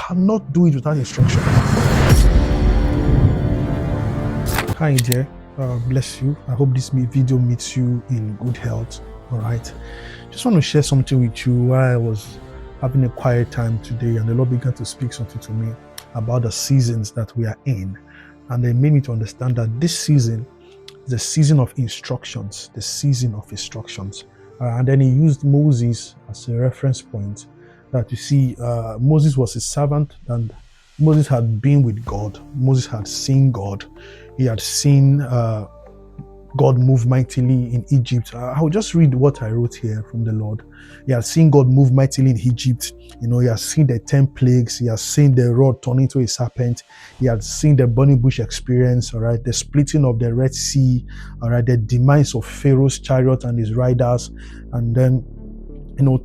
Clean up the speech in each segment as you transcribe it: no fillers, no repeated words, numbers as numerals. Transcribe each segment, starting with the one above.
cannot do it without instruction. Hi dear, bless you. I hope this video meets you in good health. All right. Just want to share something with you while I was having a quiet time today, and the Lord began to speak something to me about the seasons that we are in. And they made me to understand that this season is the season of instructions, the season of instructions. And then he used Moses as a reference point, that you see, Moses was his servant, and Moses had been with God. Moses had seen God. He had seen God move mightily in Egypt. I'll just read what I wrote here from the Lord. He had seen God move mightily in Egypt. You know, he has seen the 10 plagues. He has seen the rod turn into a serpent. He had seen the burning bush experience, all right, the splitting of the Red Sea, all right, the demise of Pharaoh's chariot and his riders, and then, you know,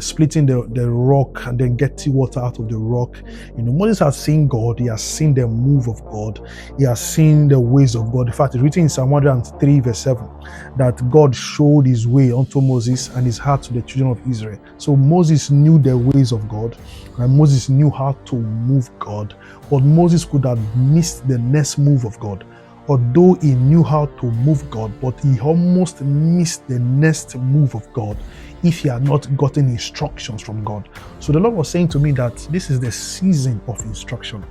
splitting the rock and then getting water out of the rock. You know, Moses has seen God. He has seen the move of God. He has seen the ways of God. In fact, it's written in Psalm 103 verse 7 that God showed his way unto Moses and his heart to the children of Israel. So Moses knew the ways of God, and Moses knew how to move God. But Moses could have missed the next move of God. Although he knew how to move God, but he almost missed the next move of God if he had not gotten instructions from God. So the Lord was saying to me that this is the season of instruction.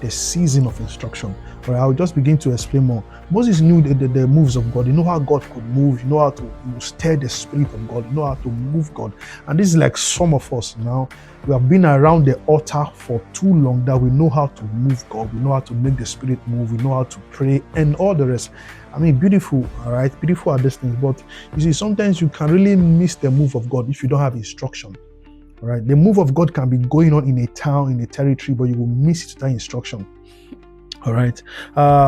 The season of instruction. But I'll just begin to explain more. Moses knew the moves of God. He knew how God could move. He knew how to stir the spirit of God. He knew how to move God. And this is like some of us now. We have been around the altar for too long that we know how to move God. We know how to make the spirit move. We know how to pray and all the rest. I mean, beautiful, all right? Beautiful are these things. But you see, sometimes you can really miss the move of God if you don't have instruction. All right, the move of God can be going on in a town, in a territory, but you will miss it without instruction. All right.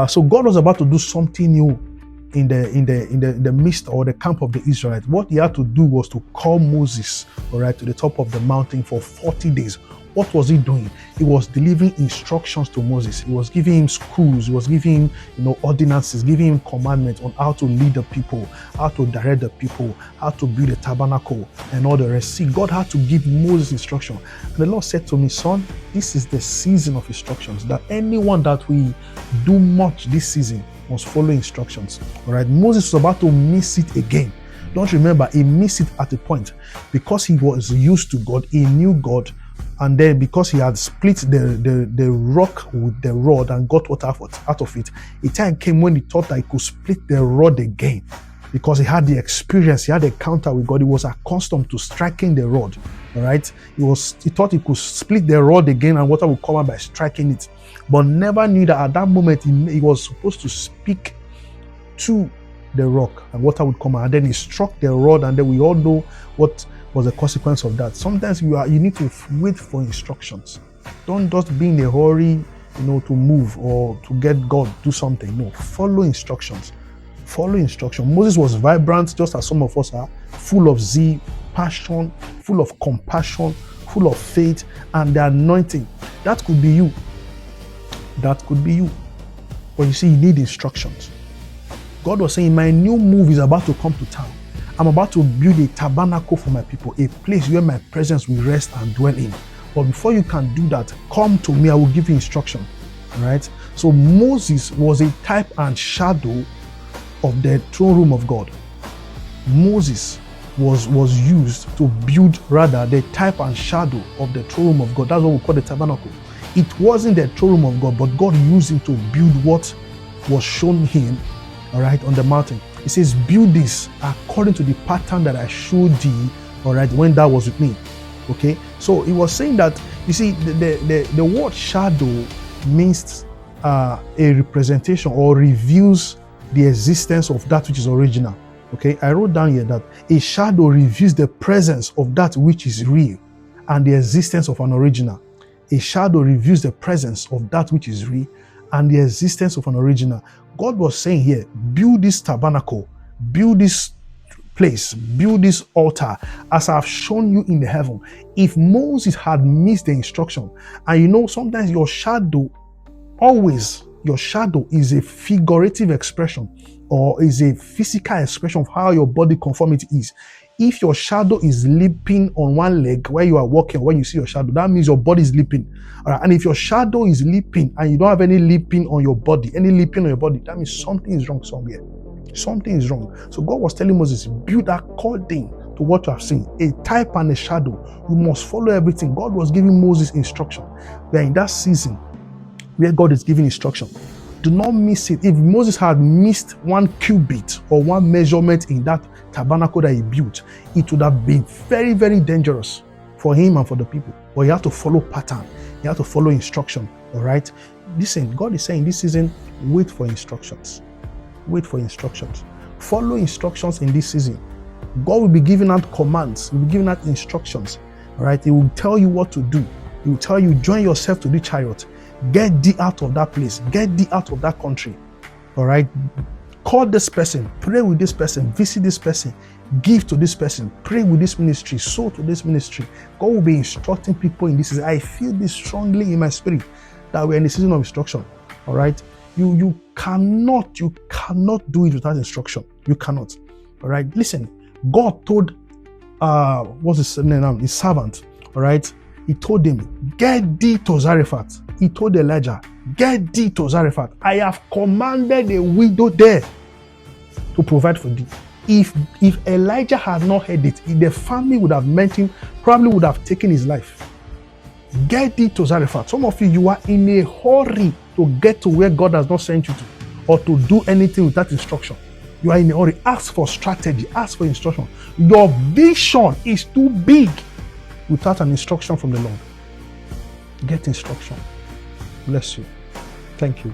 So God was about to do something new in the midst or the camp of the Israelites. What he had to do was to call Moses, all right, to the top of the mountain for 40 days. What was he doing? He was delivering instructions to Moses. He was giving him schools. He was giving him, you know, ordinances, giving him commandments on how to lead the people, how to direct the people, how to build a tabernacle, and all the rest. See, God had to give Moses instruction. And the Lord said to me, son, this is the season of instructions, that anyone that we do much this season must follow instructions. All right, Moses was about to miss it again. Don't remember, he missed it at a point because he was used to God. He knew God. And then because he had split the rock with the rod and got water out of it, a time came when he thought that he could split the rod again, because he had the experience, he had a encounter with God. He was accustomed to striking the rod. All right. He thought he could split the rod again and water would come out by striking it, but never knew that at that moment he was supposed to speak to the rock and water would come out. And then he struck the rod, and then we all know what was the consequence of that. Sometimes you need to wait for instructions. Don't just be in a hurry, you know, to move or to get God to do something. No, follow instructions. Follow instruction. Moses was vibrant, just as some of us are, full of zeal, passion, full of compassion, full of faith, and the anointing. That could be you. That could be you. But you see, you need instructions. God was saying, my new move is about to come to town. I'm about to build a tabernacle for my people, a place where my presence will rest and dwell in. But before you can do that, come to me, I will give you instruction. All right? So Moses was a type and shadow of the throne room of God. Moses was used to build, rather, the type and shadow of the throne room of God. That's what we call the tabernacle. It wasn't the throne room of God, but God used him to build what was shown him, all right, on the mountain. He says, build this according to the pattern that I showed thee, all right, when thou was with me. Okay, so he was saying that, you see, the word shadow means a representation or reveals the existence of that which is original. Okay, I wrote down here that a shadow reveals the presence of that which is real and the existence of an original. A shadow reveals the presence of that which is real and the existence of an original. God was saying here, build this tabernacle, build this place, build this altar as I've shown you in the heaven. If Moses had missed the instruction, and you know, sometimes your shadow is a figurative expression or is a physical expression of how your body conformity is. If your shadow is leaping on one leg where you are walking, when you see your shadow, that means your body is leaping. All right. And if your shadow is leaping and you don't have any leaping on your body, that means something is wrong somewhere. Something is wrong. So God was telling Moses, build according to what you have seen, a type and a shadow. You must follow everything. God was giving Moses instruction. We are in that season where God is giving instruction. Do not miss it. If Moses had missed one cubit or one measurement in that tabernacle that he built, it would have been very, very dangerous for him and for the people. But you have to follow pattern. You have to follow instruction. All right. Listen, God is saying this season, wait for instructions. Wait for instructions. Follow instructions in this season. God will be giving out commands. He will be giving out instructions. All right. He will tell you what to do. He will tell you, join yourself to the chariot. Get thee out of that place. Get thee out of that country. All right. Call this person. Pray with this person. Visit this person. Give to this person. Pray with this ministry. Sow to this ministry. God will be instructing people in this season. I feel this strongly in my spirit that we're in the season of instruction. All right. You cannot do it without instruction. You cannot. All right. Listen, God told what's his name now? His servant. All right. He told him, get thee to Zarephath. He told Elijah, get thee to Zarephath. I have commanded a widow there to provide for thee. If Elijah had not heard it, the family would have met him, probably would have taken his life. Get thee to Zarephath. Some of you are in a hurry to get to where God has not sent you to, or to do anything without instruction. You are in a hurry. Ask for strategy. Ask for instruction. Your vision is too big without an instruction from the Lord. Get instruction. Bless you. Thank you.